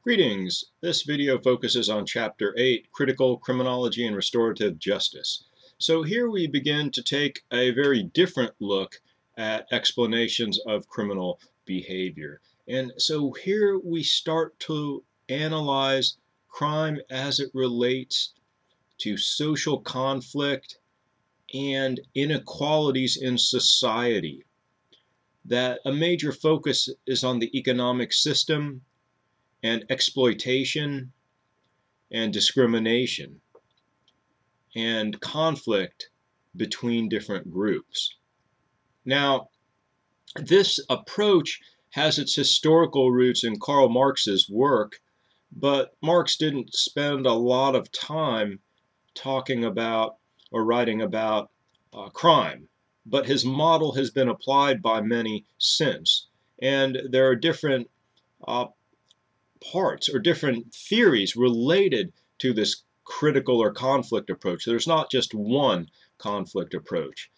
Greetings! This video focuses on Chapter 8, Critical Criminology and Restorative Justice. So here we begin to take a very different look at explanations of criminal behavior. And so here we start to analyze crime as it relates to social conflict and inequalities in society. That a major focus is on the economic system and exploitation and discrimination and conflict between different groups. Now, this approach has its historical roots in Karl Marx's work, but Marx didn't spend a lot of time talking about or writing about crime. But his model has been applied by many since. And there are different parts or different theories related to this critical or conflict approach. There's not just one conflict approach.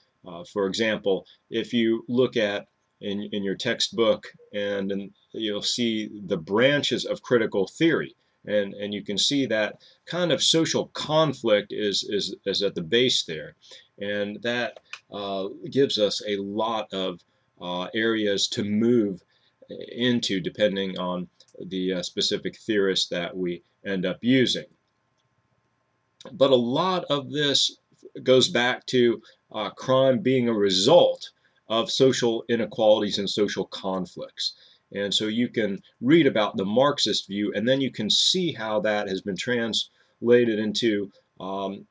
For example, if you look at in your textbook and you'll see the branches of critical theory, and you can see that kind of social conflict is at the base there, and that gives us a lot of areas to move into depending on the specific theorist that we end up using. But a lot of this goes back to crime being a result of social inequalities and social conflicts. And so you can read about the Marxist view, and then you can see how that has been translated into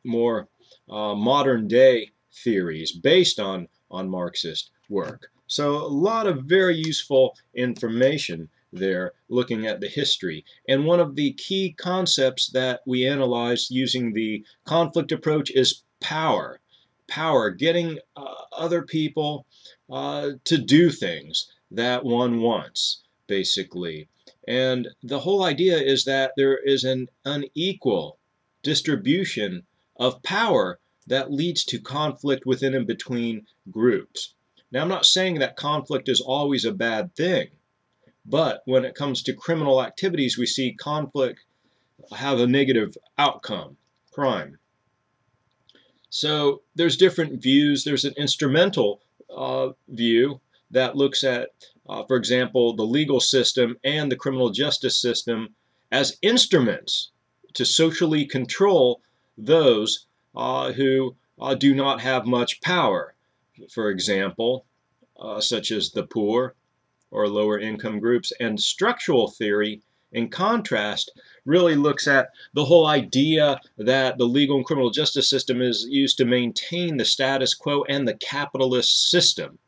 more modern day theories based on Marxist work. So a lot of very useful information there looking at the history. And one of the key concepts that we analyze using the conflict approach is power. Power, getting other people to do things that one wants, basically. And the whole idea is that there is an unequal distribution of power that leads to conflict within and between groups. Now, I'm not saying that conflict is always a bad thing, but when it comes to criminal activities, we see conflict have a negative outcome, crime. So there's different views. There's an instrumental view that looks at, for example, the legal system and the criminal justice system as instruments to socially control those who do not have much power, for example, such as the poor or lower income groups. And structural theory, in contrast, really looks at the whole idea that the legal and criminal justice system is used to maintain the status quo and the capitalist system.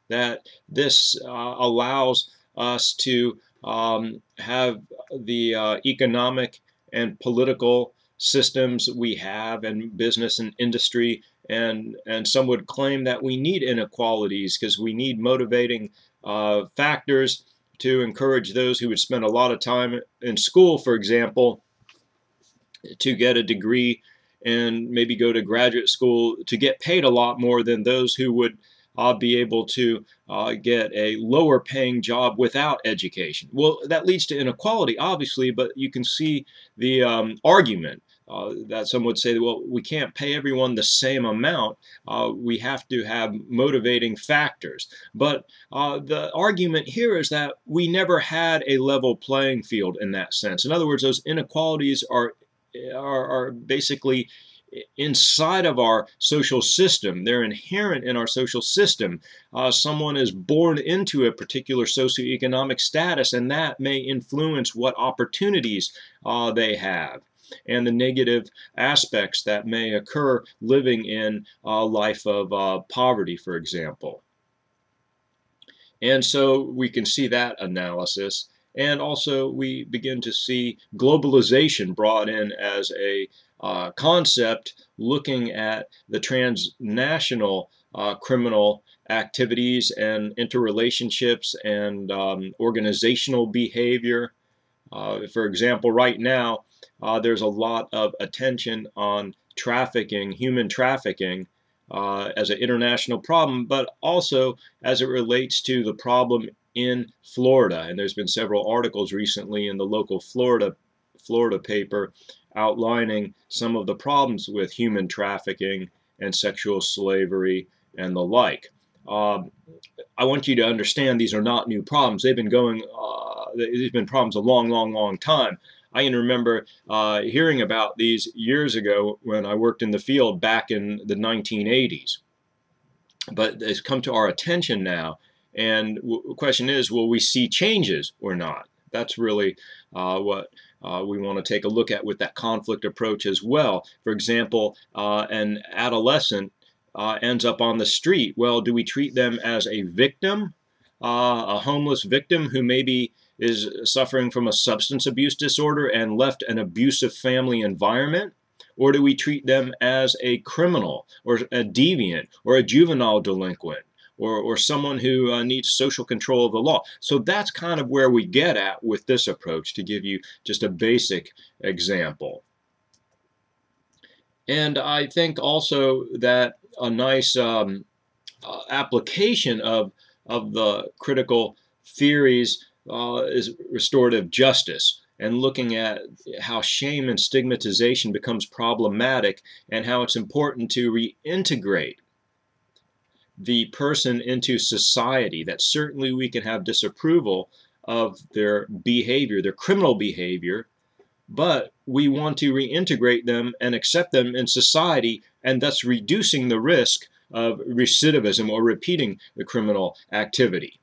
That this allows us to have the economic and political systems we have in business and industry, and some would claim that we need inequalities because we need motivating factors to encourage those who would spend a lot of time in school, for example, to get a degree and maybe go to graduate school to get paid a lot more than those who would be able to get a lower paying job without education. Well, that leads to inequality, obviously, but you can see the argument that some would say, well, we can't pay everyone the same amount. We have to have motivating factors. But the argument here is that we never had a level playing field in that sense. In other words, those inequalities are basically inside of our social system. They're inherent in our social system. Someone is born into a particular socioeconomic status, and that may influence what opportunities they have and the negative aspects that may occur living in a life of poverty, for example. And so we can see that analysis. And also we begin to see globalization brought in as a concept, looking at the transnational criminal activities and interrelationships and organizational behavior. For example, right now, there's a lot of attention on trafficking, human trafficking, as an international problem, but also as it relates to the problem in Florida. And there's been several articles recently in the local Florida paper outlining some of the problems with human trafficking and sexual slavery and the like. I want you to understand these are not new problems. They've been these have been problems a long, long, long time. I can remember hearing about these years ago when I worked in the field back in the 1980s. But it's come to our attention now, and the question is, will we see changes or not? That's really what we want to take a look at with that conflict approach as well. For example, an adolescent ends up on the street. Well, do we treat them as a victim, a homeless victim who maybe is suffering from a substance abuse disorder and left an abusive family environment? Or do we treat them as a criminal or a deviant or a juvenile delinquent or someone who needs social control of the law? So that's kind of where we get at with this approach, to give you just a basic example. And I think also that a nice application of the critical theories is restorative justice, and looking at how shame and stigmatization becomes problematic and how it's important to reintegrate the person into society. That certainly we can have disapproval of their behavior, their criminal behavior, but we want to reintegrate them and accept them in society, and thus reducing the risk of recidivism or repeating the criminal activity.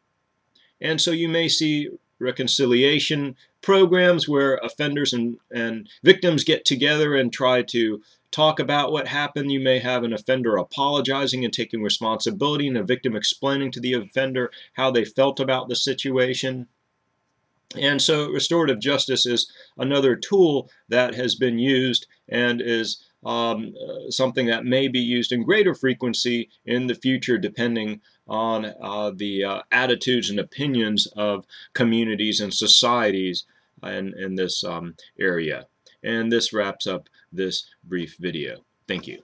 And so you may see reconciliation programs where offenders and victims get together and try to talk about what happened. You may have an offender apologizing and taking responsibility, and a victim explaining to the offender how they felt about the situation. And so restorative justice is another tool that has been used and is something that may be used in greater frequency in the future, depending on the attitudes and opinions of communities and societies in this area. And this wraps up this brief video. Thank you.